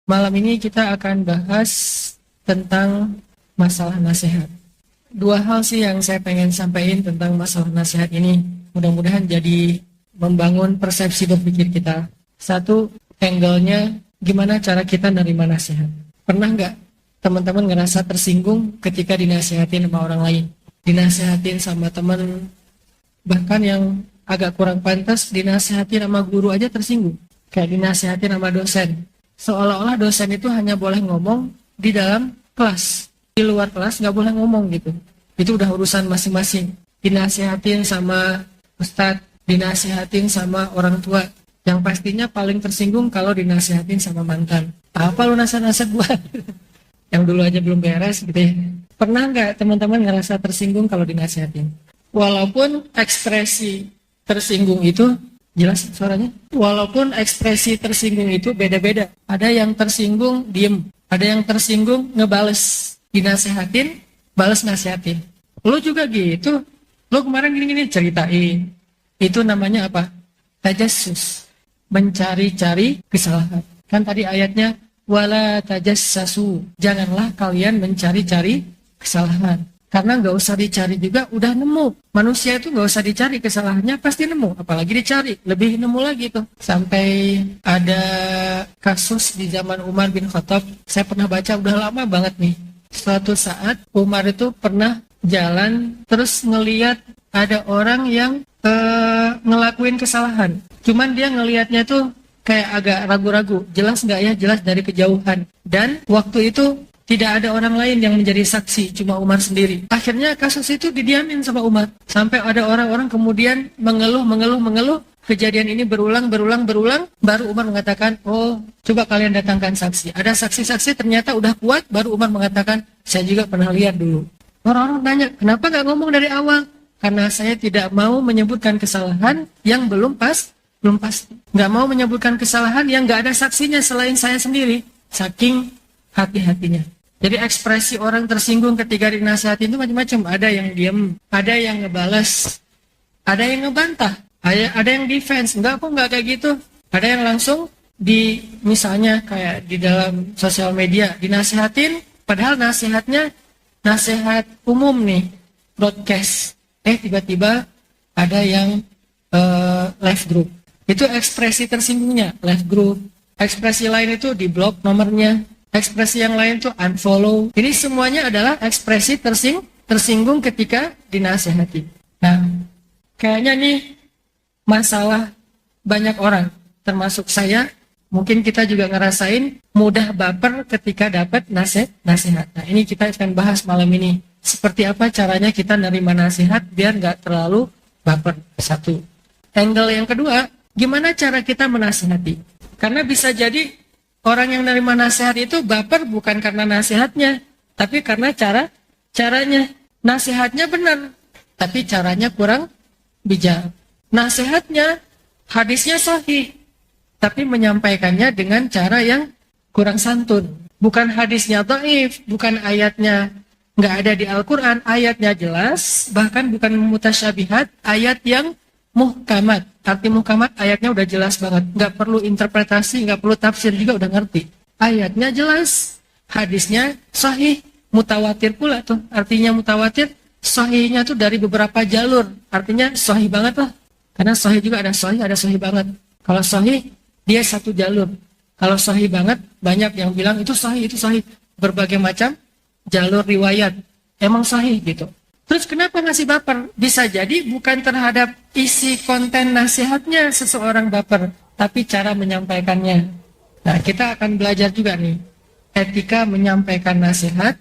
Malam ini kita akan bahas tentang masalah nasihat. Dua hal sih yang saya pengen sampaikan tentang masalah nasihat ini. Mudah-mudahan jadi membangun persepsi berpikir kita. Satu, angle-nya gimana cara kita nerima nasihat. Pernah nggak teman-teman ngerasa tersinggung ketika dinasihatin sama orang lain? Dinasihatin sama teman, bahkan yang agak kurang pantas, dinasihatin sama guru aja tersinggung. Kayak dinasihatin sama dosen. Seolah-olah dosen itu hanya boleh ngomong di dalam kelas. Di luar kelas nggak boleh ngomong gitu. Itu udah urusan masing-masing. Dinasihatin sama ustadz, dinasihatin sama orang tua. Yang pastinya paling tersinggung kalau dinasihatin sama mantan. Apa lu nasihat-nasihat gua? Yang dulu aja belum beres gitu ya. Pernah nggak teman-teman ngerasa tersinggung kalau dinasihatin? Walaupun ekspresi tersinggung itu, jelas suaranya? Walaupun ekspresi tersinggung itu beda-beda. Ada yang tersinggung, diem. Ada yang tersinggung, ngebales. Dinasehatin, bales nasihatin. Lo juga gitu. Lo kemarin gini-gini ceritain. Itu namanya apa? Tajassus. Mencari-cari kesalahan. Kan tadi ayatnya, wala tajassasu. Janganlah kalian mencari-cari kesalahan. Karena nggak usah dicari juga udah nemu. Manusia itu nggak usah dicari kesalahannya pasti nemu. Apalagi dicari, lebih nemu lagi tuh. Sampai ada kasus di zaman Umar bin Khattab. Saya pernah baca udah lama banget nih. Suatu saat Umar itu pernah jalan terus ngeliat ada orang yang ngelakuin kesalahan. Cuman dia ngelihatnya tuh kayak agak ragu-ragu. Jelas nggak ya? Jelas dari kejauhan. Dan waktu itu tidak ada orang lain yang menjadi saksi, cuma Umar sendiri. Akhirnya kasus itu didiamin sama Umar. Sampai ada orang-orang kemudian mengeluh. Kejadian ini berulang. Baru Umar mengatakan, oh coba kalian datangkan saksi. Ada saksi-saksi ternyata udah kuat, baru Umar mengatakan, saya juga pernah lihat dulu. Orang-orang tanya, kenapa gak ngomong dari awal? Karena saya tidak mau menyebutkan kesalahan yang belum pasti. Gak mau menyebutkan kesalahan yang gak ada saksinya selain saya sendiri. Saking hati-hatinya. Jadi ekspresi orang tersinggung ketika dinasihatin itu macam-macam. Ada yang diem, ada yang ngebales, ada yang ngebantah, ada yang defense. Enggak kok, enggak kayak gitu. Ada yang langsung misalnya kayak di dalam sosial media dinasihatin, padahal nasihatnya nasihat umum nih, broadcast. Tiba-tiba ada yang live group. Itu ekspresi tersinggungnya, live group. Ekspresi lain itu di blok nomornya. Ekspresi yang lain tuh unfollow. Ini semuanya adalah ekspresi tersinggung ketika dinasehati. Nah, kayaknya nih masalah banyak orang, termasuk saya. Mungkin kita juga ngerasain mudah baper ketika dapat nasihat. Nah, ini kita akan bahas malam ini. Seperti apa caranya kita nerima nasihat biar nggak terlalu baper. Satu. Angle yang kedua, gimana cara kita menasihati? Karena bisa jadi orang yang nerima nasihat itu baper bukan karena nasihatnya, tapi karena caranya. Nasihatnya benar, tapi caranya kurang bijak. Nasihatnya, hadisnya sahih, tapi menyampaikannya dengan cara yang kurang santun. Bukan hadisnya dhaif, bukan ayatnya nggak ada di Al-Quran, ayatnya jelas, bahkan bukan mutasyabihat, ayat yang muhkamat. Arti muhkamat ayatnya udah jelas banget. Nggak perlu interpretasi, nggak perlu tafsir juga udah ngerti. Ayatnya jelas. Hadisnya sahih. Mutawatir pula tuh. Artinya mutawatir. Sahihnya tuh dari beberapa jalur. Artinya sahih banget lah. Karena sahih juga ada sahih banget. Kalau sahih, dia satu jalur. Kalau sahih banget, banyak yang bilang itu sahih. Berbagai macam jalur riwayat. Emang sahih gitu. Terus kenapa ngasih baper? Bisa jadi bukan terhadap isi konten nasihatnya seseorang baper, tapi cara menyampaikannya. Nah, kita akan belajar juga nih, etika menyampaikan nasihat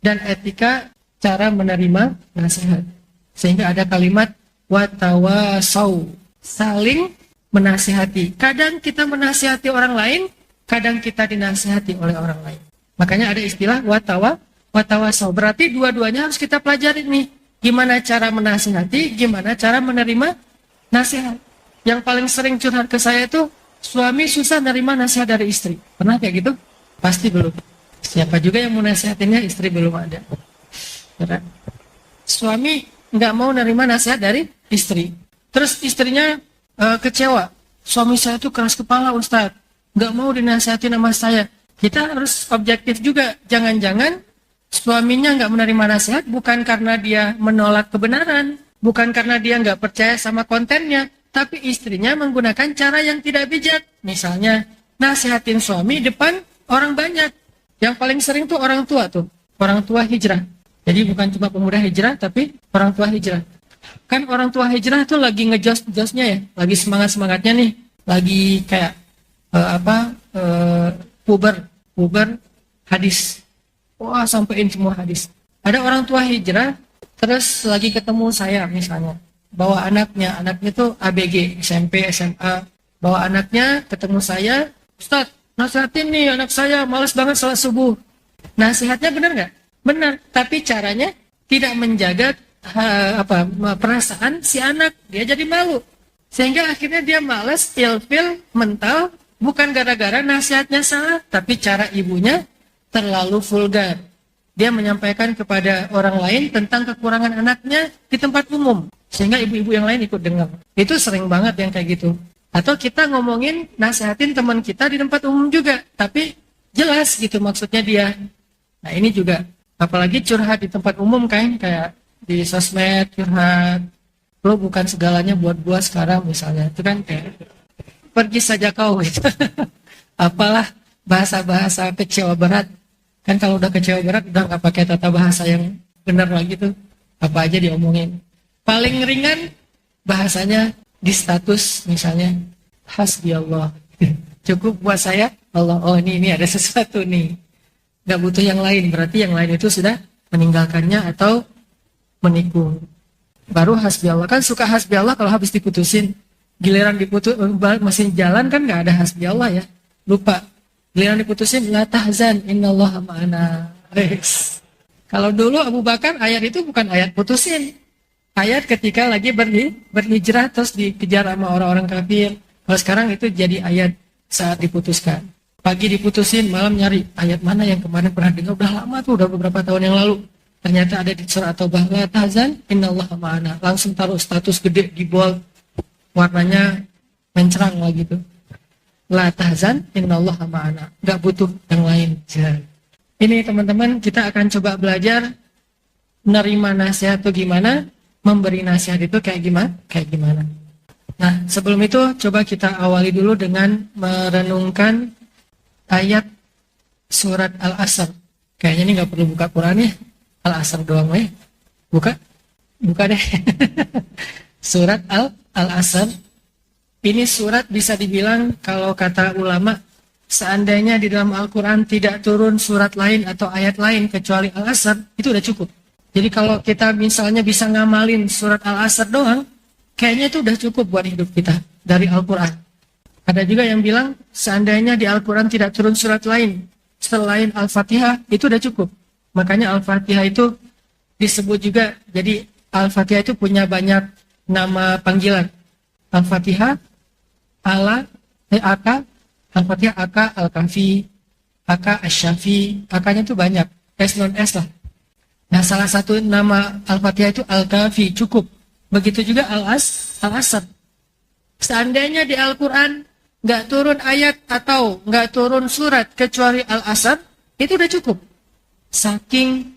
dan etika cara menerima nasihat. Sehingga ada kalimat watawasau, saling menasihati. Kadang kita menasihati orang lain, kadang kita dinasihati oleh orang lain. Makanya ada istilah watawasau, berarti dua-duanya harus kita pelajari nih. Gimana cara menasihati, gimana cara menerima nasihat. Yang paling sering curhat ke saya itu, suami susah menerima nasihat dari istri. Pernah kayak gitu? Pasti belum. Siapa juga yang mau nasihatinnya, istri belum ada. Karena suami nggak mau menerima nasihat dari istri. Terus istrinya kecewa. Suami saya itu keras kepala, Ustadz. Nggak mau dinasihatin sama saya. Kita harus objektif juga. Jangan-jangan suaminya nggak menerima nasihat bukan karena dia menolak kebenaran, bukan karena dia nggak percaya sama kontennya, tapi istrinya menggunakan cara yang tidak bijak. Misalnya, nasihatin suami depan orang banyak. Yang paling sering tuh orang tua tuh, orang tua hijrah. Jadi bukan cuma pemuda hijrah, tapi orang tua hijrah. Kan orang tua hijrah tuh lagi ngejos-josnya ya, lagi semangat-semangatnya nih, lagi kayak puber hadis. Wah, sampein semua hadis. Ada orang tua hijrah, terus lagi ketemu saya misalnya, bawa anaknya tuh ABG, SMP, SMA, bawa anaknya ketemu saya, Ustaz, nasihatin nih anak saya, malas banget sholat subuh. Nasihatnya benar nggak? Benar, tapi caranya tidak menjaga perasaan si anak, dia jadi malu. Sehingga akhirnya dia malas, ilfil, mental, bukan gara-gara nasihatnya salah, tapi cara ibunya terlalu vulgar. Dia menyampaikan kepada orang lain tentang kekurangan anaknya di tempat umum, sehingga ibu-ibu yang lain ikut dengar. Itu sering banget yang kayak gitu. Atau kita ngomongin, nasihatin teman kita di tempat umum juga, tapi jelas gitu maksudnya dia. Nah ini juga, apalagi curhat di tempat umum kan, kayak di sosmed curhat, lo bukan segalanya buat gua sekarang misalnya, itu kan kayak pergi saja kau gitu. Apalah bahasa-bahasa kecewa berat. Kan kalau udah kecewa berat udah nggak pakai tata bahasa yang benar lagi tuh, apa aja diomongin. Paling ringan bahasanya di status misalnya, hasbi Allah. Cukup buat saya Allah. Oh ini ada sesuatu nih. Nggak butuh yang lain. Berarti yang lain itu sudah meninggalkannya atau menikung. Baru hasbi Allah. Kan suka hasbi Allah kalau habis diputusin. Giliran diputus masih jalan kan nggak ada hasbi Allah ya. Lupa. Giliran diputusin, la tahzan, innallaha ma'ana. Kalau dulu Abu Bakar, ayat itu bukan ayat putusin. Ayat ketika lagi berhijrah terus dikejar sama orang-orang kafir. Kalau sekarang itu jadi ayat saat diputuskan. Pagi diputusin, malam nyari ayat mana yang kemarin pernah dengar. Udah lama tuh, udah beberapa tahun yang lalu. Ternyata ada di surah At-Taubah, la tahzan, innallaha ma'ana. Langsung taruh status gede di bold. Warnanya mencerang lah gitu. La tahzan innallaha ma'ana. Gak butuh yang lain. Ini teman-teman, kita akan coba belajar menerima nasihat itu gimana, memberi nasihat itu kayak gimana. Nah, sebelum itu coba kita awali dulu dengan merenungkan ayat surat Al-Asr. Kayaknya ini gak perlu buka Quran ya. Al-Asr doang ya. Buka deh. Surat Al-Asr. Ini surat bisa dibilang kalau kata ulama, seandainya di dalam Al-Quran tidak turun surat lain atau ayat lain kecuali Al-Asr, itu udah cukup. Jadi kalau kita misalnya bisa ngamalin surat Al-Asr doang, kayaknya itu udah cukup buat hidup kita dari Al-Quran. Ada juga yang bilang, seandainya di Al-Quran tidak turun surat lain selain Al-Fatihah, itu udah cukup. Makanya Al-Fatihah itu disebut juga, jadi Al-Fatihah itu punya banyak nama panggilan. Al-Fatihah, Aka, Al-Fatihah, Aka, Al-Kafi, Aka, Asy-Syafi, Akanya itu banyak, S non S lah. Nah salah satu nama Al-Fatihah itu Al-Kafi, cukup. Begitu juga Al-Asr. Seandainya di Al-Quran nggak turun ayat atau nggak turun surat kecuali Al-Asr, itu udah cukup. Saking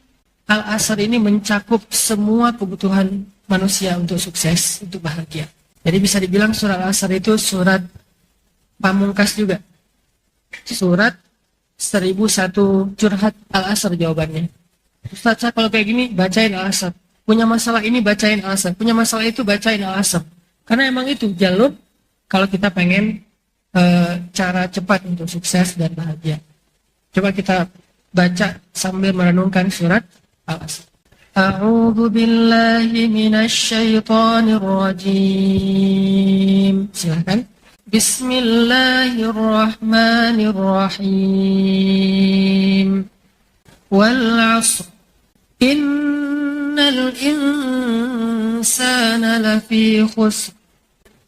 Al-Asr ini mencakup semua kebutuhan manusia untuk sukses, untuk bahagia. Jadi bisa dibilang surat Al-Asr itu surat pamungkas juga. Surat 1001 curhat Al-Asr jawabannya. Ustaz, saya kalau kayak gini bacain Al-Asr. Punya masalah ini bacain Al-Asr. Punya masalah itu bacain Al-Asr. Karena emang itu jalur kalau kita pengen cara cepat untuk sukses dan bahagia. Coba kita baca sambil merenungkan surat Al-Asr. A'udzu billahi minasy syaithanir rajim. Silakan. Bismillahirrahmanirrahim. Wal 'ashr. Innal insana lafi khusr.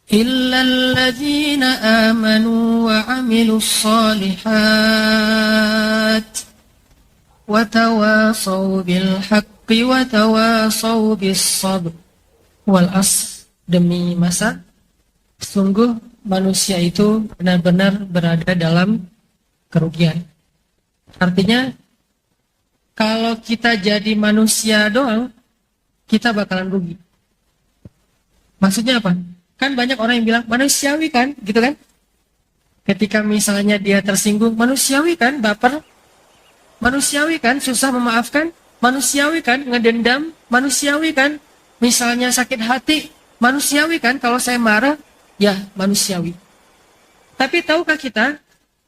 Illa alladhina amanu wa 'amilus shalihat. Wa tawasaw bil haqqi wa tawasaw bis sabr. Wal 'ashr, demi masa sungguh manusia itu benar-benar berada dalam kerugian. Artinya kalau kita jadi manusia doang, kita bakalan rugi. Maksudnya apa? Kan banyak orang yang bilang manusiawi kan, gitu kan? Ketika misalnya dia tersinggung, manusiawi kan, baper, manusiawi kan, susah memaafkan, manusiawi kan, ngedendam, manusiawi kan, misalnya sakit hati, manusiawi kan, kalau saya marah, ya manusiawi. Tapi tahukah kita,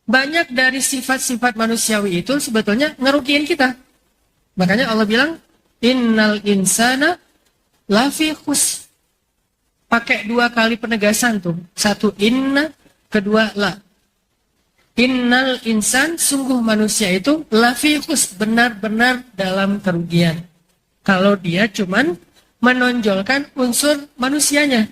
banyak dari sifat-sifat manusiawi itu sebetulnya ngerugiin kita. Makanya Allah bilang, innal insana lafi khus. Pakai 2 kali penegasan tuh. 1 inna, kedua la. Innal insan, sungguh manusia itu lafi khus, benar-benar dalam kerugian. Kalau dia cuman menonjolkan unsur manusianya.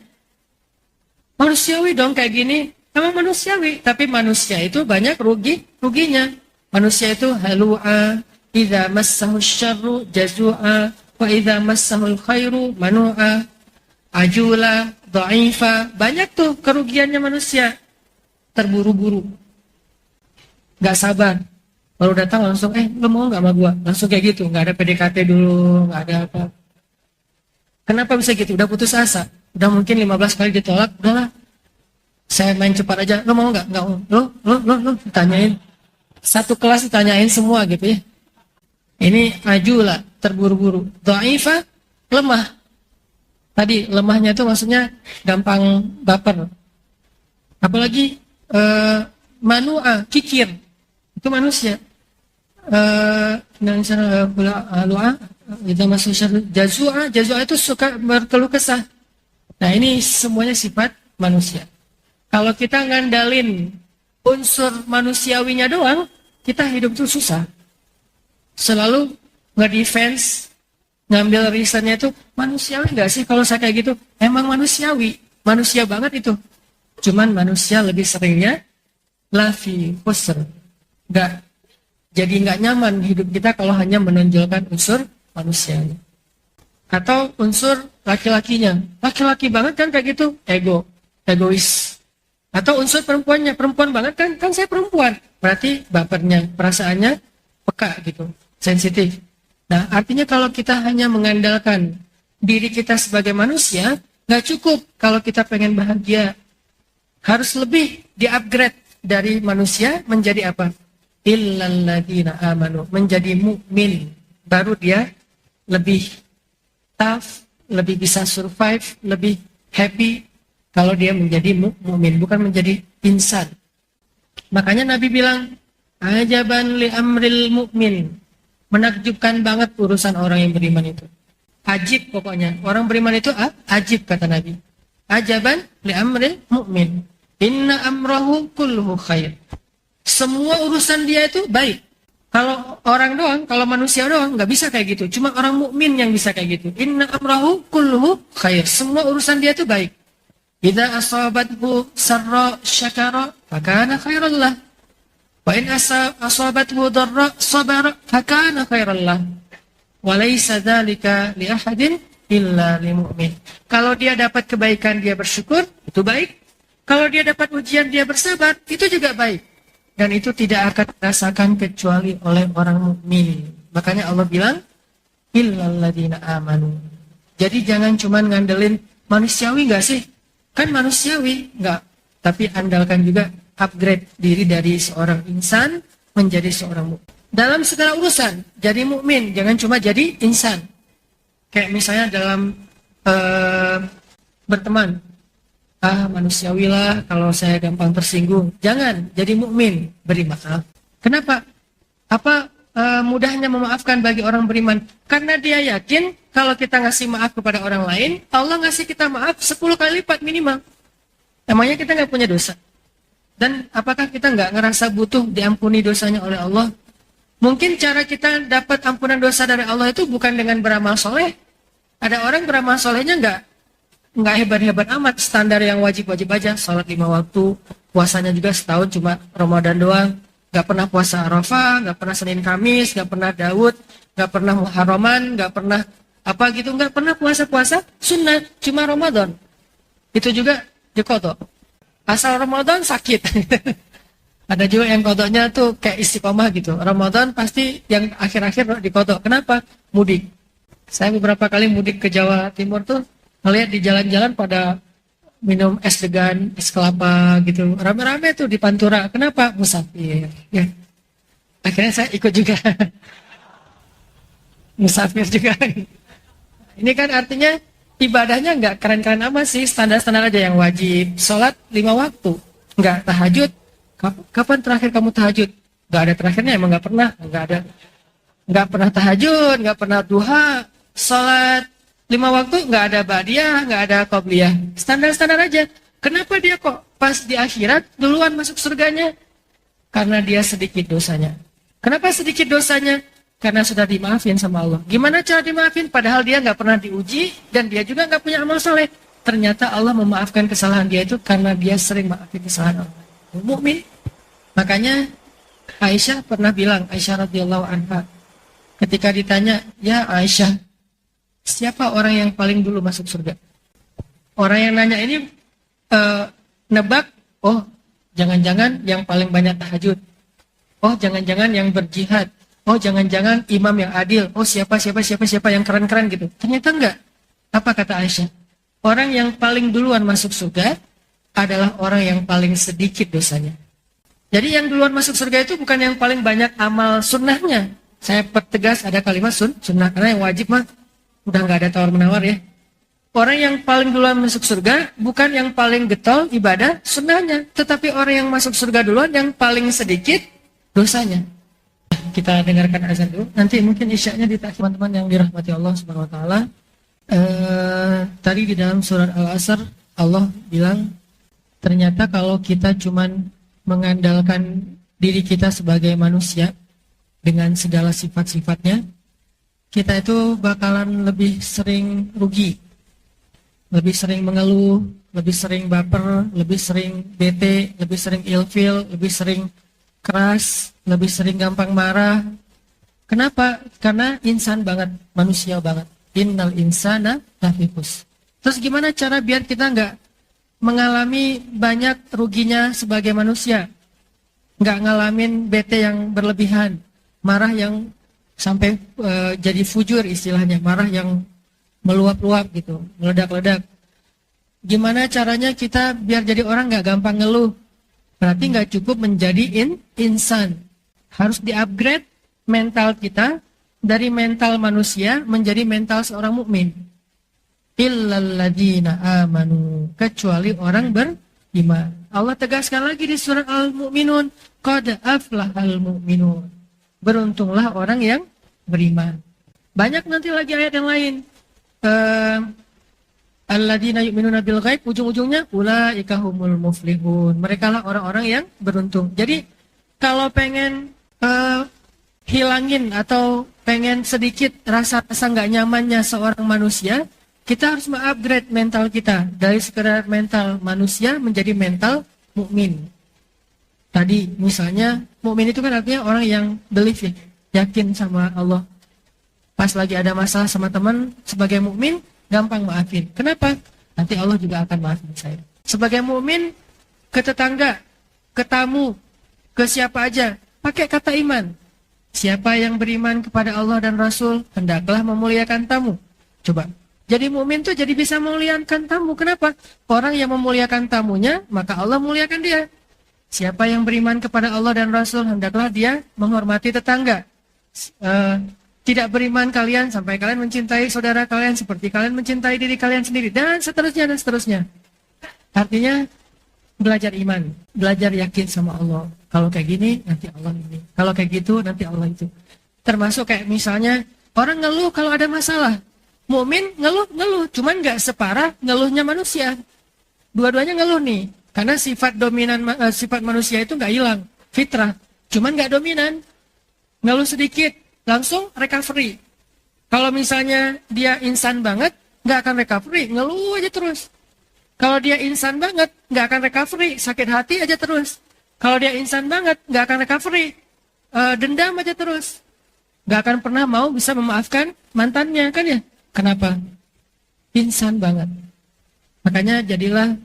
Manusiawi dong kayak gini. Emang manusiawi, tapi manusia itu banyak ruginya. Manusia itu halu'a, idza massahu syarru jazu'a, wa idza massahu khairu manu'a, ajula, dha'ifa. Banyak tuh kerugiannya manusia. Terburu-buru. Gak sabar. Baru datang langsung, lu mau gak sama gua? Langsung kayak gitu, gak ada PDKT dulu, gak ada apa. Kenapa bisa gitu? Udah putus asa. Udah mungkin 15 kali ditolak, udahlah. Saya main cepat aja, lo mau nggak? Nggak mau. Lo, tanyain. Satu kelas ditanyain semua gitu ya. Ini ajula, terburu-buru. Dha'ifa, lemah. Tadi lemahnya itu maksudnya gampang baper. Apalagi manu'a, kikir. Itu manusia. Jazu'a itu suka berkeluh kesah. Nah ini semuanya sifat manusia. Kalau kita ngandalin unsur manusiawinya doang, kita hidup tuh susah. Selalu nge-defense, ngambil reasonnya itu, manusiawi nggak sih kalau saya kayak gitu? Emang manusiawi, manusia banget itu. Cuman manusia lebih seringnya lafi khusr. Jadi nggak nyaman hidup kita kalau hanya menonjolkan unsur manusianya. Atau unsur laki-lakinya. Laki-laki banget kan kayak gitu, egois. Atau unsur perempuannya, perempuan banget kan saya perempuan. Berarti bapernya, perasaannya peka gitu, sensitif. Nah, artinya kalau kita hanya mengandalkan diri kita sebagai manusia, nggak cukup kalau kita pengen bahagia. Harus lebih di-upgrade dari manusia menjadi apa? Illalladzina amanu, menjadi mukmin. Baru dia lebih tough, lebih bisa survive, lebih happy. Kalau dia menjadi mukmin, bukan menjadi insan. Makanya Nabi bilang, ajaban li amril mukmin. Menakjubkan banget urusan orang yang beriman itu. Ajib pokoknya. Orang beriman itu ajib kata Nabi. Ajaban li amril mukmin. Inna amrahu kulluhu khair. Semua urusan dia itu baik. Kalau orang doang, kalau manusia doang, nggak bisa kayak gitu. Cuma orang mukmin yang bisa kayak gitu. Inna amrahu kulluhu khair. Semua urusan dia itu baik. Idza asabathu sarra syakara fakana khairan lah. Wa in asabathu darra sabara fakana khairan lah. Wa laisa dzalika li ahadin illa lil mu'min. Kalau dia dapat kebaikan dia bersyukur, itu baik. Kalau dia dapat ujian dia bersabar, itu juga baik. Dan itu tidak akan dirasakan kecuali oleh orang mukmin. Makanya Allah bilang illal ladzina amanu. Jadi jangan cuma ngandelin manusiawi enggak sih? Kan manusiawi, enggak. Tapi andalkan juga upgrade diri dari seorang insan menjadi seorang mukmin. Dalam segala urusan, jadi mukmin, jangan cuma jadi insan. Kayak misalnya dalam berteman. Manusiawi lah kalau saya gampang tersinggung. Jangan, jadi mukmin, beri maaf. Kenapa? Apa mudahnya memaafkan bagi orang beriman? Karena dia yakin kalau kita ngasih maaf kepada orang lain, Allah ngasih kita maaf 10 kali lipat minimal. Emangnya kita nggak punya dosa? Dan apakah kita nggak ngerasa butuh diampuni dosanya oleh Allah? Mungkin cara kita dapat ampunan dosa dari Allah itu bukan dengan beramal soleh. Ada orang beramal solehnya nggak hebat-hebat amat, standar yang wajib-wajib aja, sholat 5 waktu, puasanya juga setahun cuma Ramadan doang, nggak pernah puasa Arafah, nggak pernah Senin Kamis, nggak pernah Daud, nggak pernah Muharraman, nggak pernah apa gitu, nggak pernah puasa-puasa sunnah, cuma Ramadan. Itu juga dikodok. Asal Ramadan sakit. Ada juga yang kodoknya tuh kayak istiqomah gitu. Ramadan pasti yang akhir-akhir dikodok. Kenapa? Mudik. Saya beberapa kali mudik ke Jawa Timur tuh ngeliat di jalan-jalan pada minum es degan, es kelapa gitu. Rame-rame tuh di Pantura. Kenapa? Musafir. Ya. Akhirnya saya ikut juga. Musafir juga. Ini kan artinya ibadahnya nggak keren-keren amat sih. Standar-standar aja yang wajib. Sholat 5 waktu. Nggak tahajud. Kapan terakhir kamu tahajud? Nggak ada terakhirnya, emang nggak pernah. Nggak pernah tahajud, nggak pernah duha. Sholat 5 waktu nggak ada ba'diyah, nggak ada qobliyah. Standar-standar aja. Kenapa dia kok pas di akhirat duluan masuk surganya? Karena dia sedikit dosanya. Kenapa sedikit dosanya? Karena sudah dimaafin sama Allah. Gimana cara dimaafin? Padahal dia nggak pernah diuji dan dia juga nggak punya amal soleh. Ternyata Allah memaafkan kesalahan dia itu karena dia sering maafin kesalahan Allah. Mukmin. Makanya Aisyah pernah bilang, Aisyah radhiyallahu anha, ketika ditanya, ya Aisyah, siapa orang yang paling dulu masuk surga? Orang yang nanya ini nebak, oh jangan-jangan yang paling banyak tahajud. Oh jangan-jangan yang berjihad. Oh jangan-jangan imam yang adil. Oh siapa yang keren-keren gitu. Ternyata enggak. Apa kata Aisyah? Orang yang paling duluan masuk surga adalah orang yang paling sedikit dosanya. Jadi yang duluan masuk surga itu bukan yang paling banyak amal sunnahnya. Saya pertegas ada kalimat sunnah. Karena yang wajib mah udah nggak ada tawar-menawar ya. Orang yang paling duluan masuk surga bukan yang paling getol ibadah sunnahnya. Tetapi orang yang masuk surga duluan yang paling sedikit dosanya. Kita dengarkan azan dulu. Nanti mungkin isyaknya ditakhir teman-teman yang dirahmati Allah Subhanahu wa taala. Tadi di dalam surat Al-Asr Allah bilang ternyata kalau kita cuman mengandalkan diri kita sebagai manusia dengan segala sifat-sifatnya, kita itu bakalan lebih sering rugi, lebih sering mengeluh, lebih sering baper, lebih sering bete, lebih sering ilfil, lebih sering keras, lebih sering gampang marah. Kenapa? Karena insan banget, manusia banget. Innal insana lafihus. Terus gimana cara biar kita nggak mengalami banyak ruginya sebagai manusia? Nggak ngalamin bete yang berlebihan, marah yang sampai jadi fujur istilahnya, marah yang meluap-luap gitu, meledak-ledak. Gimana caranya kita biar jadi orang nggak gampang ngeluh? Berarti nggak cukup menjadi insan. Harus di-upgrade mental kita dari mental manusia menjadi mental seorang mukmin. Illalladzina amanu, kecuali orang beriman. Allah tegaskan lagi di surat Al-Mu'minun, qad aflahal mu'minun. Beruntunglah orang yang beriman. Banyak nanti lagi ayat yang lain. Alladzina yu'minuna bil ghaib, ujung-ujungnya ulaika humul muflihun. Mereka lah orang-orang yang beruntung. Jadi kalau pengen hilangin atau pengen sedikit rasa-rasa nggak nyamannya seorang manusia, kita harus mengupgrade mental kita dari sekedar mental manusia menjadi mental mukmin. Tadi misalnya mukmin itu kan artinya orang yang believe, yakin sama Allah. Pas lagi ada masalah sama teman, sebagai mukmin gampang maafin. Kenapa? Nanti Allah juga akan maafin saya. Sebagai mukmin ke tetangga, ke tamu, ke siapa aja, pakai kata iman. Siapa yang beriman kepada Allah dan Rasul, hendaklah memuliakan tamu. Coba. Jadi mukmin tuh jadi bisa memuliakan tamu. Kenapa? Orang yang memuliakan tamunya, maka Allah muliakan dia. Siapa yang beriman kepada Allah dan Rasul, hendaklah dia menghormati tetangga. Tidak beriman kalian sampai kalian mencintai saudara kalian seperti kalian mencintai diri kalian sendiri. Dan seterusnya dan seterusnya. Artinya belajar iman, belajar yakin sama Allah. Kalau kayak gini, nanti Allah ini. Kalau kayak gitu, nanti Allah itu. Termasuk kayak misalnya, orang ngeluh kalau ada masalah. Mukmin ngeluh, cuman nggak separah ngeluhnya manusia. Dua-duanya ngeluh nih, karena sifat dominan sifat manusia itu nggak hilang, fitrah. Cuman nggak dominan, ngeluh sedikit, langsung recovery. Kalau misalnya dia insan banget, nggak akan recovery, ngeluh aja terus. Kalau dia insan banget, nggak akan recovery, sakit hati aja terus. Kalau dia insan banget, nggak akan recovery, dendam aja terus. Nggak akan pernah mau bisa memaafkan mantannya, kan ya? Kenapa? Insan banget. Makanya jadilah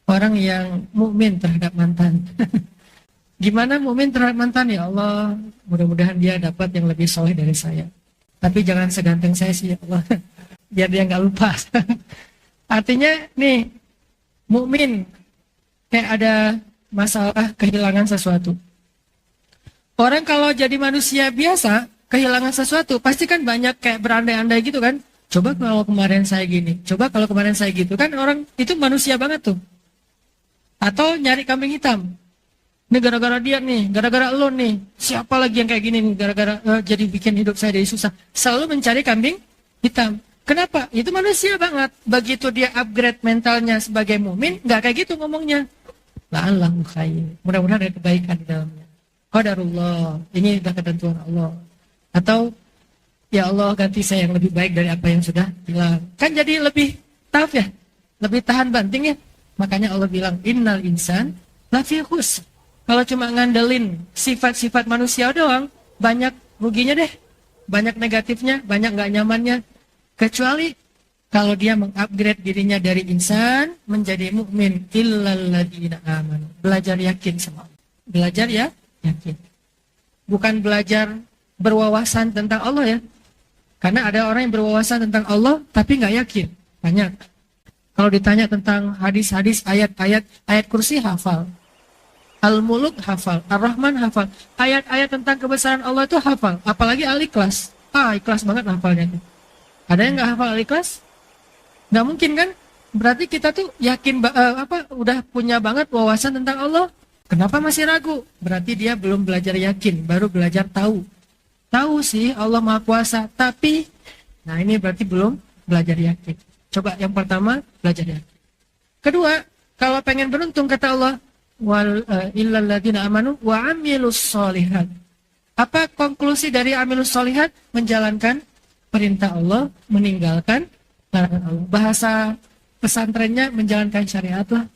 orang yang mukmin terhadap mantan. Gimana mukmin terhadap mantan? Ya Allah, mudah-mudahan dia dapat yang lebih soleh dari saya. Tapi jangan seganteng saya sih ya Allah, biar dia nggak lupa. Artinya nih, mukmin kayak ada masalah kehilangan sesuatu. Orang kalau jadi manusia biasa, kehilangan sesuatu, pasti kan banyak kayak berandai-andai gitu kan. Coba kalau kemarin saya gini, coba kalau kemarin saya gitu. Kan orang itu manusia banget tuh. Atau nyari kambing hitam. Ini gara-gara dia nih, gara-gara lo nih. Siapa lagi yang kayak gini nih, gara-gara jadi bikin hidup saya jadi susah. Selalu mencari kambing hitam. Kenapa? Itu manusia banget. Begitu dia upgrade mentalnya sebagai mumin, nggak kayak gitu ngomongnya. La'allahu khair. Mudah-mudahan ada kebaikan di dalamnya. Qadarullah. Ini udah ketentuan Allah. Atau ya Allah ganti saya yang lebih baik dari apa yang sudah hilang. Kan jadi lebih tough ya. Lebih tahan banting ya. Makanya Allah bilang innal insan lafi khusr. Kalau cuma ngandelin sifat-sifat manusia doang, banyak ruginya deh. Banyak negatifnya, banyak nggak nyamannya. Kecuali kalau dia mengupgrade dirinya dari insan menjadi mukmin, illalladzina amanu. Belajar yakin sama Allah. Belajar ya, yakin. Bukan belajar berwawasan tentang Allah ya. Karena ada orang yang berwawasan tentang Allah tapi nggak yakin. Banyak. Kalau ditanya tentang hadis-hadis, ayat-ayat, ayat kursi hafal. Al-Muluk hafal, Ar-Rahman hafal. Ayat-ayat tentang kebesaran Allah itu hafal. Apalagi Al-Ikhlas. Ikhlas banget hafalnya. Ada yang nggak hafal Al-Ikhlas? Nggak mungkin kan? Berarti kita tuh yakin udah punya banget wawasan tentang Allah. Kenapa masih ragu? Berarti dia belum belajar yakin, baru belajar tahu. Tahu sih Allah Maha Kuasa, tapi nah ini berarti belum belajar yakin. Coba yang pertama belajar yakin. Kedua, kalau pengen beruntung kata Allah, illalladzina amanu wa amilus solihat. Apa konklusi dari amilus solihat? Menjalankan perintah Allah, meninggalkan larangan Allah. Bahasa pesantrennya menjalankan syariat lah.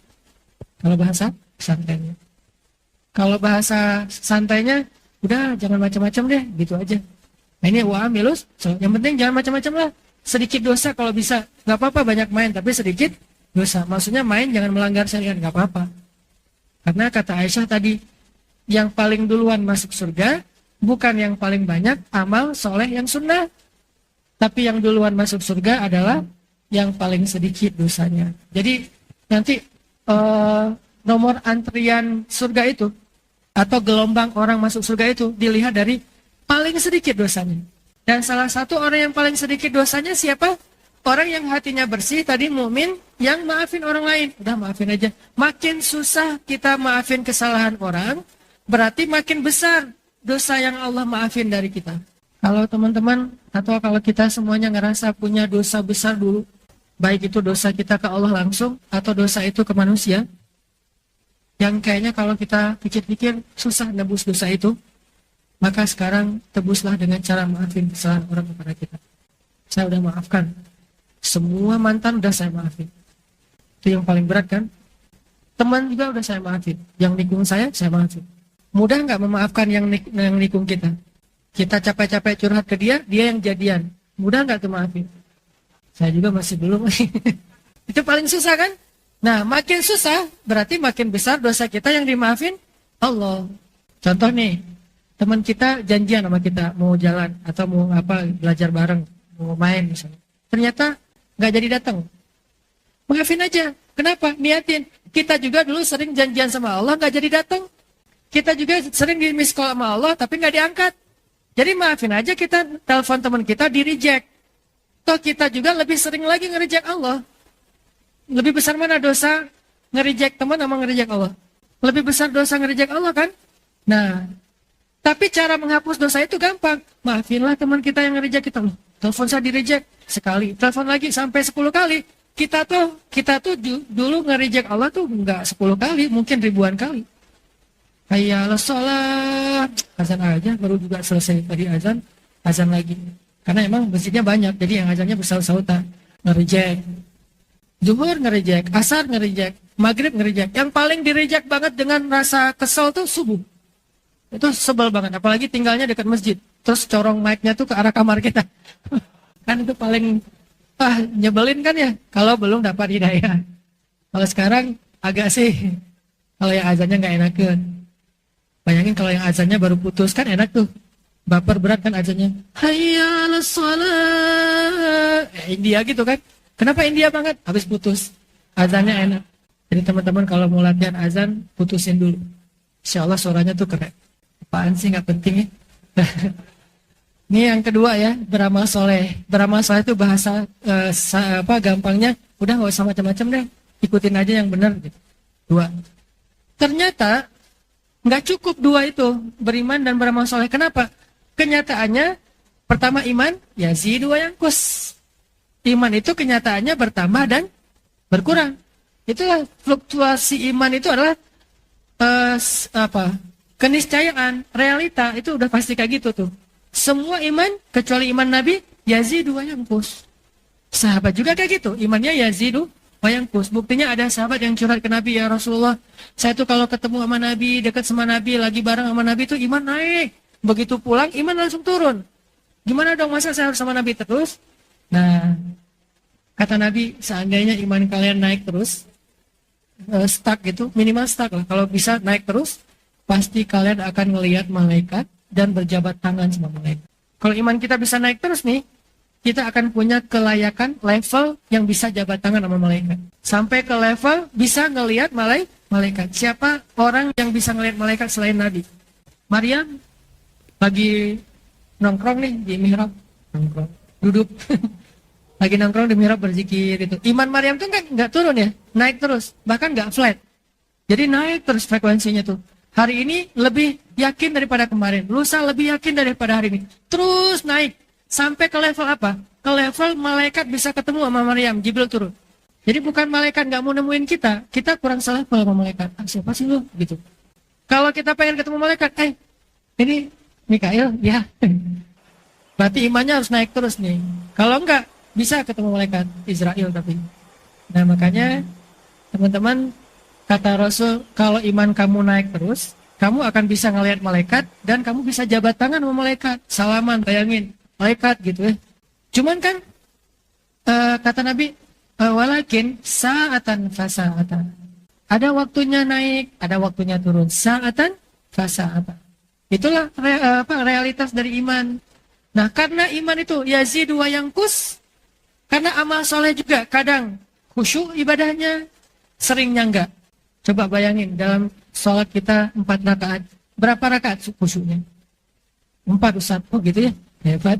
Kalau bahasa pesantrennya. Kalau bahasa santainya, udah jangan macam-macam deh, gitu aja. Nah ini wa amilus, yang penting jangan macam-macam lah. Sedikit dosa kalau bisa, nggak apa-apa banyak main, tapi sedikit dosa. Maksudnya main jangan melanggar syariat, nggak apa-apa. Karena kata Aisyah tadi, yang paling duluan masuk surga, bukan yang paling banyak amal soleh yang sunnah. Tapi yang duluan masuk surga adalah yang paling sedikit dosanya. Jadi nanti nomor antrian surga itu, atau gelombang orang masuk surga itu, dilihat dari paling sedikit dosanya. Dan salah satu orang yang paling sedikit dosanya siapa? Orang yang hatinya bersih, tadi mukmin yang maafin orang lain. Udah maafin aja. Makin susah kita maafin kesalahan orang, berarti makin besar dosa yang Allah maafin dari kita. Kalau teman-teman, atau kalau kita semuanya ngerasa punya dosa besar dulu, baik itu dosa kita ke Allah langsung, atau dosa itu ke manusia, yang kayaknya kalau kita pikir-pikir susah nebus dosa itu, maka sekarang tebuslah dengan cara maafin kesalahan orang kepada kita. Saya udah maafkan. Semua mantan udah saya maafin. Itu yang paling berat kan? Teman juga udah saya maafin. Yang nikung saya maafin. Mudah nggak memaafkan yang nikung kita? Kita capek-capek curhat ke dia, dia yang jadian. Mudah nggak tuh maafin? Saya juga masih belum. Itu paling susah kan? Nah, makin susah, berarti makin besar dosa kita yang dimaafin Allah. Contoh nih, teman kita janjian sama kita, mau jalan, atau mau belajar bareng, mau main misalnya. Ternyata nggak jadi datang. Maafin aja. Kenapa? Niatin. Kita juga dulu sering janjian sama Allah, nggak jadi datang. Kita juga sering di miss call sama Allah, tapi nggak diangkat. Jadi maafin aja, kita telepon teman kita, di-reject. Toh kita juga lebih sering lagi nge-reject Allah. Lebih besar mana dosa nge-reject teman sama nge-reject Allah? Lebih besar dosa nge-reject Allah kan? Nah, tapi cara menghapus dosa itu gampang. Maafinlah teman kita yang nge-reject kita. Telepon saya di-reject sekali, telepon lagi sampai 10 kali. Kita tuh dulu nge-reject Allah tuh enggak 10 kali, mungkin ribuan kali. Hayya 'alas shalah, azan aja baru juga selesai tadi azan lagi. Karena emang masjidnya banyak, jadi yang azannya bersaut-sautan. Nge-reject. Zuhur nge-reject, asar nge-reject, maghrib nge-reject. Yang paling di-reject banget dengan rasa kesel tuh subuh. Itu sebel banget, apalagi tinggalnya dekat masjid. Terus corong mic-nya tuh ke arah kamar kita. Kan itu paling nyebelin kan ya, kalau belum dapat hidayah. Kalau sekarang agak sih, kalau yang azannya nggak enakan. Bayangin kalau yang azannya baru putus, kan enak tuh. Baper berat kan azannya. Hayya 'alas shalah. India gitu kan. Kenapa India banget? Habis putus. Azannya enak. Jadi teman-teman kalau mau latihan azan, putusin dulu. Insya Allah suaranya tuh keren. Apaan sih, nggak penting ya. Ini yang kedua ya, beramal soleh. Beramal soleh itu bahasa gampangnya, udah nggak usah macam-macam deh, ikutin aja yang benar. Gitu. Dua. Ternyata nggak cukup dua itu, beriman dan beramal soleh. Kenapa? Kenyataannya, pertama iman, yazidu wa yanqus. Iman itu kenyataannya bertambah dan berkurang. Itulah fluktuasi iman itu adalah keniscayaan, realita itu udah pasti kayak gitu tuh. Semua iman kecuali iman Nabi yazidu wa yanqus. Sahabat juga kayak gitu, imannya yazidu wa yanqus. Buktinya ada sahabat yang curhat ke Nabi, ya Rasulullah, saya tuh kalau ketemu sama Nabi, dekat sama Nabi, lagi bareng sama Nabi tuh iman naik. Begitu pulang iman langsung turun. Gimana dong, masa saya harus sama Nabi terus? Nah, kata Nabi, seandainya iman kalian naik terus, stuck gitu, minimal stuck lah. Kalau bisa naik terus, pasti kalian akan ngelihat malaikat dan berjabat tangan sama malaikat. Kalau iman kita bisa naik terus nih, kita akan punya kelayakan level yang bisa jabat tangan sama malaikat. Sampai ke level bisa ngelihat malaikat. Siapa orang yang bisa ngelihat malaikat selain Nabi? Maryam lagi nongkrong nih di mihrab, duduk. Lagi nongkrong di mihrab berzikir itu. Iman Maryam tuh nggak turun ya, naik terus, bahkan nggak flat. Jadi naik terus frekuensinya tuh. Hari ini lebih yakin daripada kemarin, lusa lebih yakin daripada hari ini. Terus naik sampai ke level apa? Ke level malaikat bisa ketemu sama Maryam, Jibril turun. Jadi bukan malaikat nggak mau nemuin kita kurang selevel sama malaikat. Siapa sih lu? Gitu. Kalau kita pengen ketemu malaikat, ini Mikail, ya. Berarti imannya harus naik terus nih. Kalau enggak, bisa ketemu malaikat Israel tapi. Nah makanya teman-teman, kata Rasul, kalau iman kamu naik terus, kamu akan bisa ngelihat malaikat dan kamu bisa jabat tangan sama malaikat, salaman, bayangin malaikat gitu ya. Cuman kan kata Nabi, walakin sa'atan fasa'atan. Ada waktunya naik, ada waktunya turun. Sa'atan fasa'atan. Itulah realitas dari iman. Nah karena iman itu yazidu wa yanqus, karena amal soleh juga kadang khusyuk ibadahnya, seringnya enggak. Coba bayangin dalam sholat kita 4 rakaat, berapa rakaat khusyuknya? 4 Ustaz, oh gitu ya, hebat.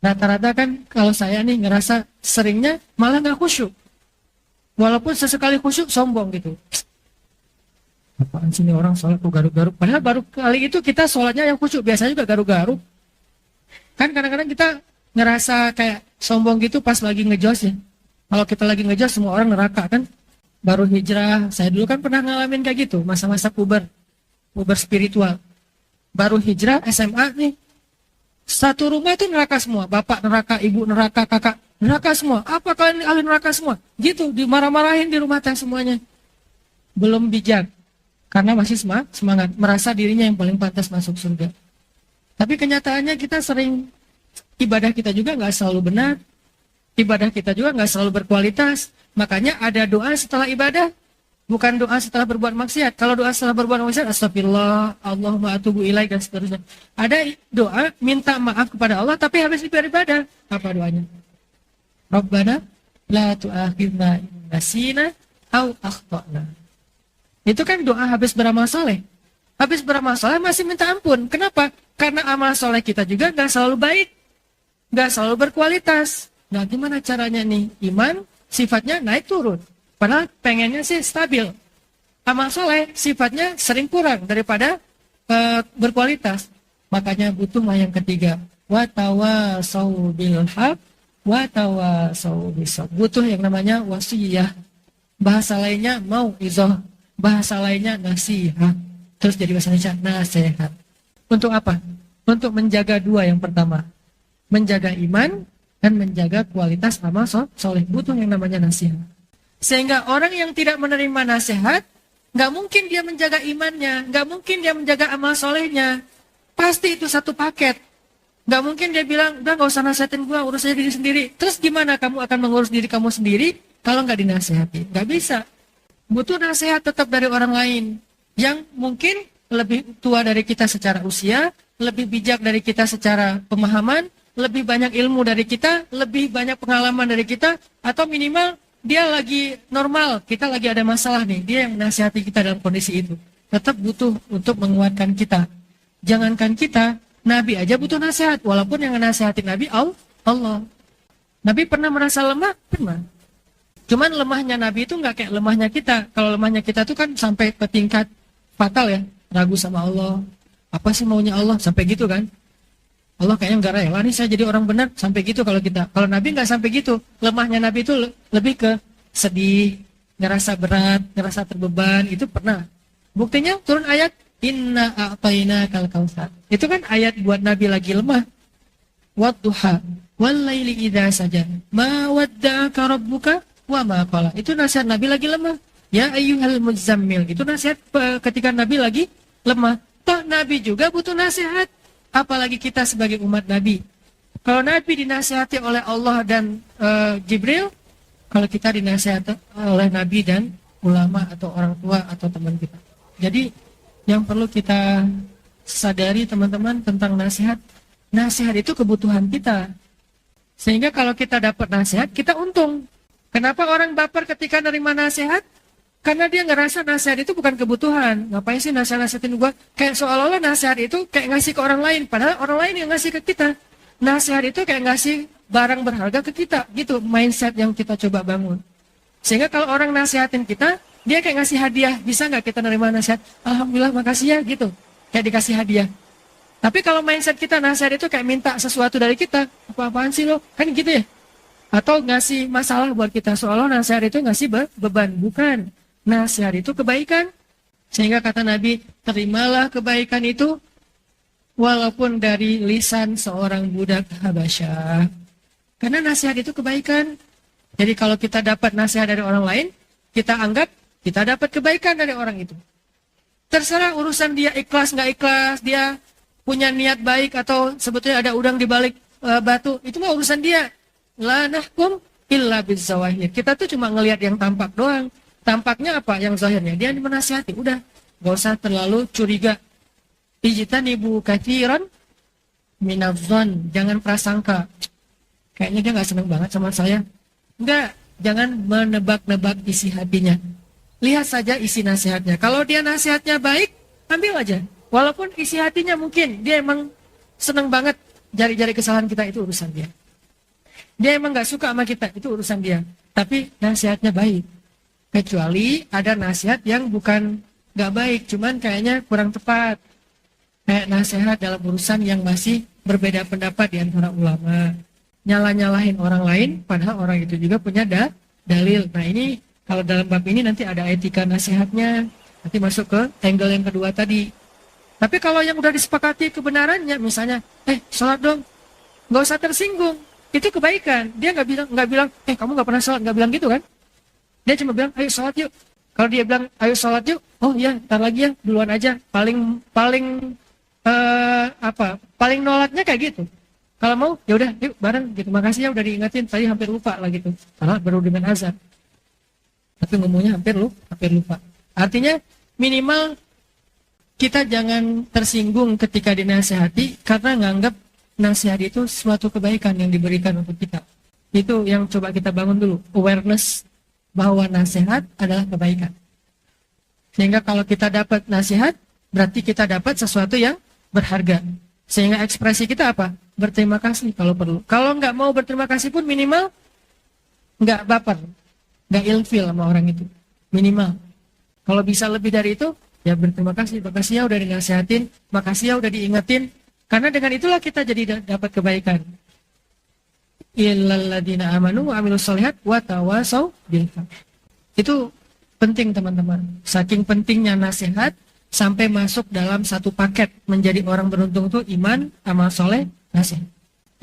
Rata-rata kan kalau saya nih ngerasa seringnya malah nggak khusyuk. Walaupun sesekali khusyuk sombong gitu. Apaan sih ini orang sholat kok garuk-garuk? Padahal baru kali itu kita sholatnya yang khusyuk, biasanya juga garuk-garuk. Kan kadang-kadang kita ngerasa kayak sombong gitu pas lagi ngejos ya. Kalau kita lagi ngejos semua orang neraka kan. Baru hijrah, saya dulu kan pernah ngalamin kayak gitu, masa-masa puber spiritual. Baru hijrah SMA nih, satu rumah itu neraka semua, bapak neraka, ibu neraka, kakak neraka semua. Apa kalian ahli neraka semua? Gitu, dimarah-marahin di rumah teh semuanya. Belum bijak, karena masih semangat, merasa dirinya yang paling pantas masuk surga. Tapi kenyataannya kita sering, ibadah kita juga nggak selalu benar, ibadah kita juga nggak selalu berkualitas. Makanya ada doa setelah ibadah, bukan doa setelah berbuat maksiat. Kalau doa setelah berbuat maksiat, astagfirullah, Allahumma atubu ilaik, dan seterusnya. Ada doa minta maaf kepada Allah, tapi habis beribadah. Apa doanya? Rabbana la tu'akhidna in nasina au akhtana. Itu kan doa habis beramal soleh. Habis beramal soleh masih minta ampun. Kenapa? Karena amal soleh kita juga nggak selalu baik, nggak selalu berkualitas. Nah gimana caranya nih? Iman sifatnya naik turun. Padahal pengennya sih stabil. Amal soleh sifatnya sering kurang daripada berkualitas. Makanya butuhlah yang ketiga. Watawasau bil haq, watawasau bisabr. Butuh yang namanya wasiyah. Bahasa lainnya mau'izah, bahasa lainnya nasihat. Terus jadi bahasa Indonesia nasihat. Untuk apa? Untuk menjaga dua yang pertama. Menjaga iman dan menjaga kualitas amal soleh. Butuh yang namanya nasihat. Sehingga orang yang tidak menerima nasihat, nggak mungkin dia menjaga imannya, nggak mungkin dia menjaga amal solehnya. Pasti itu satu paket. Nggak mungkin dia bilang, udah nggak usah nasihatin gue, urus aja diri sendiri. Terus gimana kamu akan mengurus diri kamu sendiri kalau nggak dinasihati? Nggak bisa. Butuh nasihat tetap dari orang lain yang mungkin lebih tua dari kita secara usia, lebih bijak dari kita secara pemahaman, lebih banyak ilmu dari kita, lebih banyak pengalaman dari kita, atau minimal dia lagi normal, kita lagi ada masalah nih, dia yang menasihati kita dalam kondisi itu. Tetap butuh untuk menguatkan kita. Jangankan kita, Nabi aja butuh nasihat, walaupun yang menasihati Nabi Allah. Nabi pernah merasa lemah? Pernah. Cuman lemahnya Nabi itu nggak kayak lemahnya kita. Kalau lemahnya kita tuh kan sampai ke tingkat fatal ya, ragu sama Allah. Apa sih maunya Allah? Sampai gitu kan? Allah kayaknya nggak rela nih saya jadi orang benar, sampai gitu kalau kita. Kalau Nabi nggak sampai gitu. Lemahnya Nabi itu lebih ke sedih, ngerasa berat, ngerasa terbeban, itu pernah. Buktinya turun ayat Inna a'tainakal kautsar. Itu kan ayat buat Nabi lagi lemah. Wadduha wal-laili idza saja. Ma wadda'aka rabbuka wa ma qala. Itu nasihat Nabi lagi lemah. Ya ayyuhal muzammil. Itu nasihat ketika Nabi lagi lemah. Toh Nabi juga butuh nasihat. Apalagi kita sebagai umat Nabi. Kalau Nabi dinasihati oleh Allah dan Jibril, kalau kita dinasihati oleh Nabi dan ulama atau orang tua atau teman kita. Jadi yang perlu kita sadari teman-teman tentang nasihat. Nasihat itu kebutuhan kita. Sehingga kalau kita dapat nasihat, kita untung. Kenapa orang baper ketika nerima nasihat? Karena dia ngerasa nasihat itu bukan kebutuhan. Ngapain sih nasihatin gue? Kayak seolah-olah nasihat itu kayak ngasih ke orang lain. Padahal orang lain yang ngasih ke kita. Nasihat itu kayak ngasih barang berharga ke kita. Gitu mindset yang kita coba bangun. Sehingga kalau orang nasihatin kita, dia kayak ngasih hadiah. Bisa nggak kita nerima nasihat? Alhamdulillah makasih ya gitu. Kayak dikasih hadiah. Tapi kalau mindset kita nasihat itu kayak minta sesuatu dari kita. Apa-apaan sih lo? Kan gitu ya. Atau ngasih masalah buat kita. Seolah nasihat itu ngasih beban. Bukan. Nasihat itu kebaikan. Sehingga kata Nabi, terimalah kebaikan itu walaupun dari lisan seorang budak Habasyah. Karena nasihat itu kebaikan. Jadi kalau kita dapat nasihat dari orang lain, kita anggap kita dapat kebaikan dari orang itu. Terserah urusan dia ikhlas nggak ikhlas, dia punya niat baik atau sebetulnya ada udang di balik batu, itu mah urusan dia. La nahkum illa bizzawahir. Kita tuh cuma ngelihat yang tampak doang. Tampaknya apa? Yang zahirnya. Dia menasihati, udah. Gak usah terlalu curiga. Ijtanibu katsiran minadh-dhon. Jangan prasangka. Kayaknya dia gak senang banget sama saya. Enggak, jangan menebak-nebak isi hatinya. Lihat saja isi nasihatnya. Kalau dia nasihatnya baik, ambil aja. Walaupun isi hatinya mungkin dia emang senang banget jari-jari kesalahan kita, itu urusan dia. Dia emang gak suka sama kita, itu urusan dia. Tapi nasihatnya baik. Kecuali ada nasihat yang bukan gak baik, cuman kayaknya kurang tepat. Kayak nasihat dalam urusan yang masih berbeda pendapat di antara ulama. Nyalah-nyalahin orang lain, padahal orang itu juga punya dalil. Nah ini, kalau dalam bab ini nanti ada etika nasihatnya. Nanti masuk ke angle yang kedua tadi. Tapi kalau yang udah disepakati kebenarannya, misalnya, sholat dong, gak usah tersinggung. Itu kebaikan. Dia nggak bilang, kamu nggak pernah sholat, nggak bilang gitu kan? Dia cuma bilang, ayo sholat yuk. Kalau dia bilang, ayo sholat yuk, oh ya, ntar lagi ya, duluan aja. Paling nolaknya kayak gitu. Kalau mau, ya udah, yuk bareng gitu. Makasih ya udah diingetin, tadi hampir lupa lah gitu. Karena baru dengan azan. Tapi ngomongnya hampir lupa. Artinya minimal kita jangan tersinggung ketika dinasihati karena nganggap nasihat itu suatu kebaikan yang diberikan untuk kita. Itu yang coba kita bangun dulu, awareness bahwa nasihat adalah kebaikan. Sehingga kalau kita dapat nasihat, berarti kita dapat sesuatu yang berharga. Sehingga ekspresi kita apa? Berterima kasih kalau perlu. Kalau nggak mau berterima kasih pun minimal nggak baper, nggak ilfil sama orang itu. Minimal. Kalau bisa lebih dari itu, ya berterima kasih. Makasih ya udah dinasihatin, makasih ya udah diingetin. Karena dengan itulah kita jadi dapat kebaikan. Illal ladzina amanu wa amilus sholihat wa tawasau bil haq. Itu penting teman-teman. Saking pentingnya nasihat sampai masuk dalam satu paket. Menjadi orang beruntung itu iman, amal soleh, nasihat.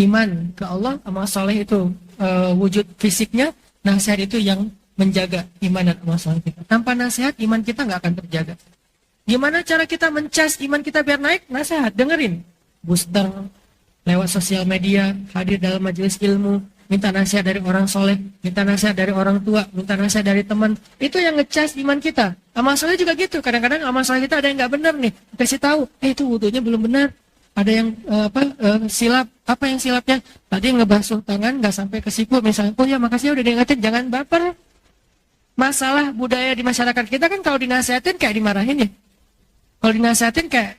Iman ke Allah, amal soleh itu wujud fisiknya, nasihat itu yang menjaga iman dan amal soleh kita. Tanpa nasihat, iman kita nggak akan terjaga. Gimana cara kita mencas iman kita biar naik? Nasihat, dengerin. Booster, lewat sosial media, hadir dalam majelis ilmu, minta nasihat dari orang soleh, minta nasihat dari orang tua, minta nasihat dari teman. Itu yang ngecas iman kita. Amal soleh juga gitu. Kadang-kadang amal soleh kita ada yang nggak benar nih. Kasih tahu, itu wudunya belum benar. Ada yang silap. Apa yang silapnya? Tadi ngebasuh tangan nggak sampai ke siku misalnya. Oh ya makasih udah diingetin, jangan baper. Masalah budaya di masyarakat kita kan kalau dinasihatin kayak dimarahin ya. Kalau dinasihatin kayak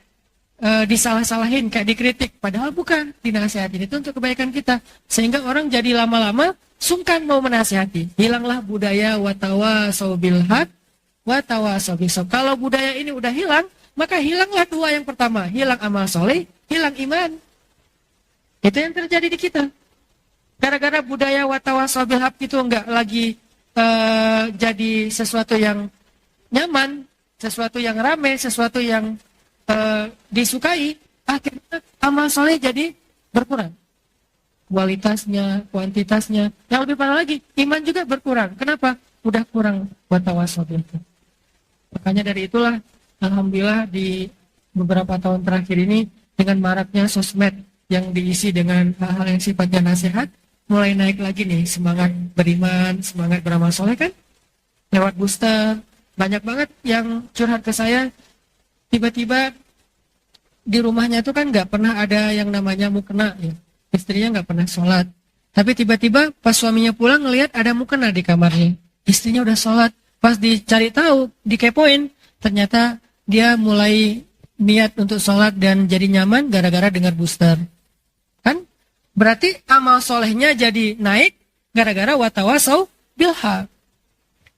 disalah-salahin, kayak dikritik. Padahal bukan, dinasihatin itu untuk kebaikan kita. Sehingga orang jadi lama-lama sungkan mau menasihati. Hilanglah budaya watawasau bil haq, watawasau bis sabr. Kalau budaya ini udah hilang, maka hilanglah dua yang pertama. Hilang amal soleh, hilang iman. Itu yang terjadi di kita. Gara-gara budaya watawasau bil haq itu enggak lagi jadi sesuatu yang nyaman, sesuatu yang ramai, sesuatu yang disukai, akhirnya amal soleh jadi berkurang. Kualitasnya, kuantitasnya. Yang lebih parah lagi, iman juga berkurang. Kenapa? Udah kurang watawasau bil haq. Makanya dari itulah, alhamdulillah di beberapa tahun terakhir ini, dengan maraknya sosmed yang diisi dengan hal-hal yang sifatnya nasihat, mulai naik lagi nih semangat beriman, semangat beramal soleh kan? Lewat booster, banyak banget yang curhat ke saya. Tiba-tiba di rumahnya itu kan nggak pernah ada yang namanya mukena ya. Istrinya nggak pernah sholat. Tapi tiba-tiba pas suaminya pulang ngelihat ada mukena di kamarnya. Istrinya udah sholat. Pas dicari tahu, dikepoin, ternyata dia mulai niat untuk sholat dan jadi nyaman gara-gara dengar booster. Kan? Berarti amal solehnya jadi naik gara-gara watawasau bil haq.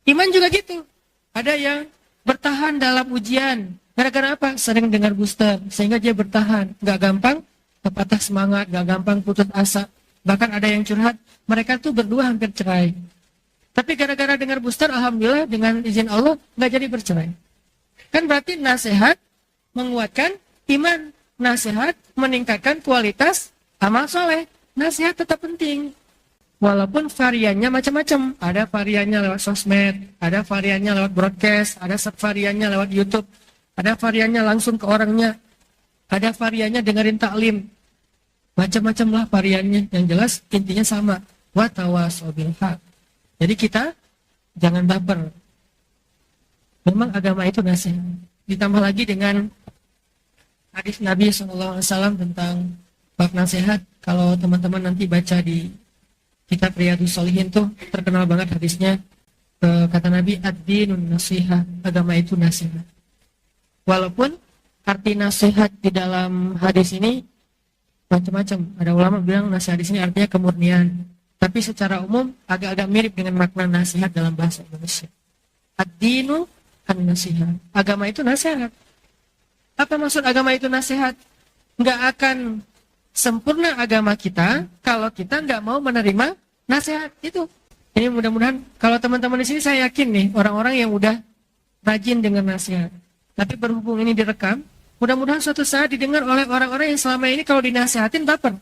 Iman juga gitu. Ada yang bertahan dalam ujian. Gara-gara apa? Sering dengar booster. Sehingga dia bertahan. Gak gampang patah semangat. Gak gampang putus asa. Bahkan ada yang curhat. Mereka tuh berdua hampir cerai. Tapi gara-gara dengar booster, alhamdulillah dengan izin Allah gak jadi bercerai. Kan berarti nasihat menguatkan iman. Nasihat meningkatkan kualitas amal soleh. Nasihat tetap penting. Walaupun variannya macam-macam. Ada variannya lewat sosmed, ada variannya lewat broadcast, ada variannya lewat YouTube, ada variannya langsung ke orangnya, ada variannya dengerin taklim. Macam-macam lah variannya. Yang jelas intinya sama. Watawasau bil haq. Jadi kita jangan baper. Memang agama itu nasihat. Ditambah lagi dengan hadis Nabi SAW tentang bab nasihat. Kalau teman-teman nanti baca di kitab Riyadhus Shalihin tuh terkenal banget hadisnya. Kata Nabi, ad-dinun nasihat, agama itu nasihat. Walaupun arti nasihat di dalam hadis ini macam-macam. Ada ulama bilang nasihat di sini artinya kemurnian. Tapi secara umum agak-agak mirip dengan makna nasihat dalam bahasa Indonesia. Ad-dinu an-nasihat. Agama itu nasihat. Apa maksud agama itu nasihat? Nggak akan sempurna agama kita kalau kita nggak mau menerima nasihat itu. Ini mudah-mudahan kalau teman-teman di sini saya yakin nih orang-orang yang udah rajin dengan nasihat. Tapi berhubung ini direkam, mudah-mudahan suatu saat didengar oleh orang-orang yang selama ini kalau dinasihatin baper.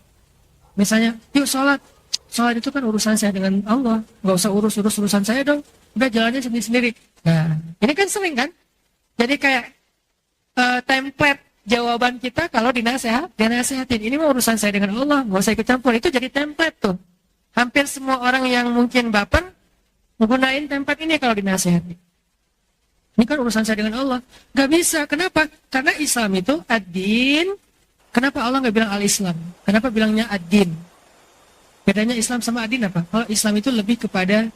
Misalnya, yuk sholat. Sholat itu kan urusan saya dengan Allah. Nggak usah urus-urus urusan saya dong. Udah jalannya sendiri-sendiri. Nah, ini kan sering kan? Jadi kayak template jawaban kita kalau dinasihatin. Ini mah urusan saya dengan Allah, nggak usah ikut campur. Itu jadi template tuh. Hampir semua orang yang mungkin baper menggunakan template ini kalau dinasihati. Ini kan urusan saya dengan Allah. Nggak bisa. Kenapa? Karena Islam itu ad-din. Kenapa Allah nggak bilang al-Islam? Kenapa bilangnya ad-din? Bedanya Islam sama ad-din apa? Kalau Islam itu lebih kepada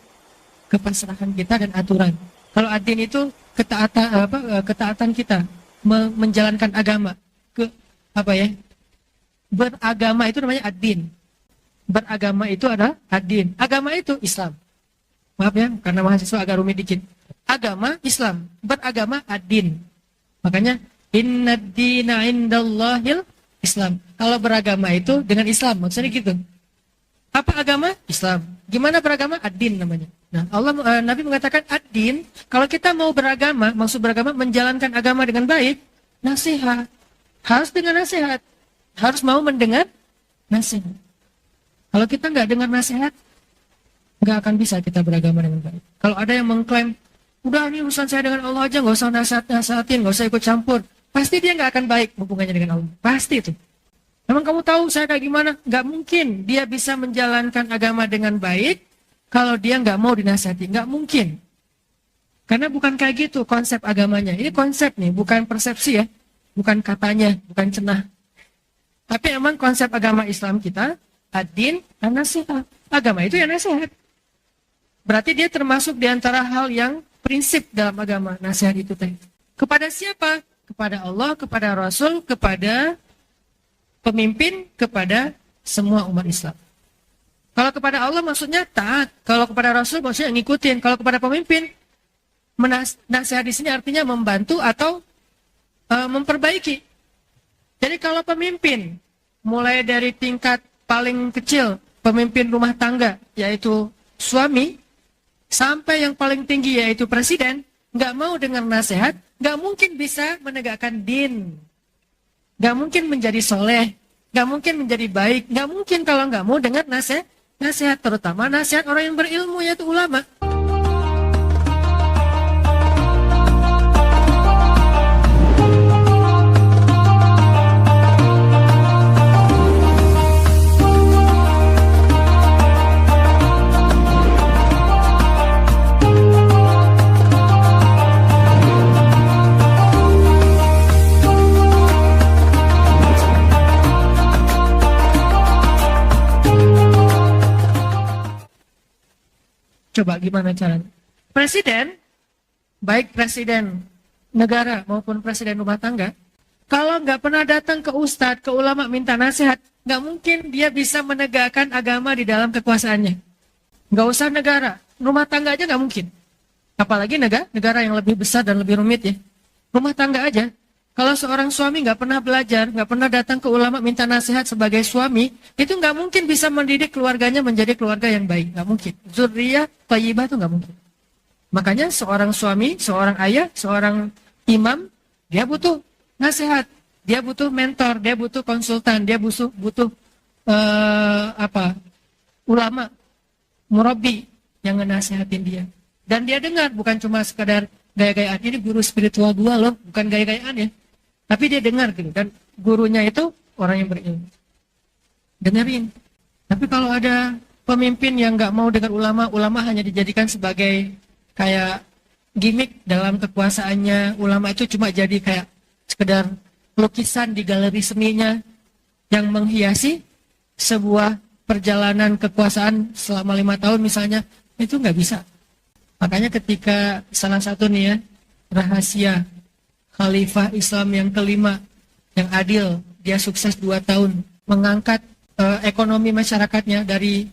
kepasrahan kita dan aturan. Kalau ad-din itu ketaatan kita menjalankan agama. Beragama itu namanya ad-din. Beragama itu adalah ad-din. Agama itu Islam. Maaf ya, karena mahasiswa agak rumit dikit. Agama Islam, beragama ad-din. Makanya innad dina indallahil Islam. Kalau beragama itu dengan Islam, maksudnya gitu. Apa agama? Islam. Gimana beragama? Ad-din namanya. Nah, Nabi mengatakan ad-din, kalau kita mau beragama, maksud beragama menjalankan agama dengan baik, nasihat. Harus dengan nasihat. Harus mau mendengar nasihat. Kalau kita nggak dengar nasihat, nggak akan bisa kita beragama dengan baik. Kalau ada yang mengklaim, udah ini urusan saya dengan Allah aja, nggak usah nasihatin, nggak usah ikut campur, pasti dia nggak akan baik hubungannya dengan Allah. Pasti itu. Emang kamu tahu saya kayak gimana? Nggak mungkin dia bisa menjalankan agama dengan baik kalau dia nggak mau dinasihati. Nggak mungkin. Karena bukan kayak gitu konsep agamanya. Ini konsep nih, bukan persepsi ya. Bukan katanya, bukan cenah. Tapi emang konsep agama Islam kita, ad-din an-nasihat. Agama itu ya nasihat. Berarti dia termasuk di antara hal yang prinsip dalam agama, nasihat itu teh. Kepada siapa? Kepada Allah, kepada Rasul, kepada pemimpin, kepada semua umat Islam. Kalau kepada Allah maksudnya taat, kalau kepada Rasul maksudnya ngikutin, kalau kepada pemimpin nasihat di sini artinya membantu atau memperbaiki. Jadi kalau pemimpin mulai dari tingkat paling kecil, pemimpin rumah tangga yaitu suami, sampai yang paling tinggi yaitu presiden, nggak mau dengar nasihat, nggak mungkin bisa menegakkan din, nggak mungkin menjadi soleh, nggak mungkin menjadi baik, nggak mungkin kalau nggak mau dengar nasihat, terutama nasihat orang yang berilmu yaitu ulama. Coba gimana caranya? Presiden, baik presiden negara maupun presiden rumah tangga, kalau nggak pernah datang ke ustadz, ke ulama minta nasihat, nggak mungkin dia bisa menegakkan agama di dalam kekuasaannya. Nggak usah negara, rumah tangga aja nggak mungkin. Apalagi negara yang lebih besar dan lebih rumit ya. Rumah tangga aja. Kalau seorang suami nggak pernah belajar, nggak pernah datang ke ulama minta nasihat sebagai suami, itu nggak mungkin bisa mendidik keluarganya menjadi keluarga yang baik. Nggak mungkin. Zuriyah thayyibah itu nggak mungkin. Makanya seorang suami, seorang ayah, seorang imam, dia butuh nasihat, dia butuh mentor, dia butuh konsultan, dia butuh ulama, murabi yang ngenasihatin dia. Dan dia dengar, bukan cuma sekadar gaya-gayaan. Ini guru spiritual gua loh, bukan gaya-gayaan ya. Tapi dia dengar gitu, dan gurunya itu orang yang berilmu. Dengerin. Tapi kalau ada pemimpin yang nggak mau dengar ulama, ulama hanya dijadikan sebagai kayak gimmick dalam kekuasaannya. Ulama itu cuma jadi kayak sekedar lukisan di galeri seninya yang menghiasi sebuah perjalanan kekuasaan selama 5 tahun misalnya, itu nggak bisa. Makanya ketika salah satu nih ya, rahasia Khalifah Islam yang kelima, yang adil, dia sukses 2 tahun, mengangkat ekonomi masyarakatnya dari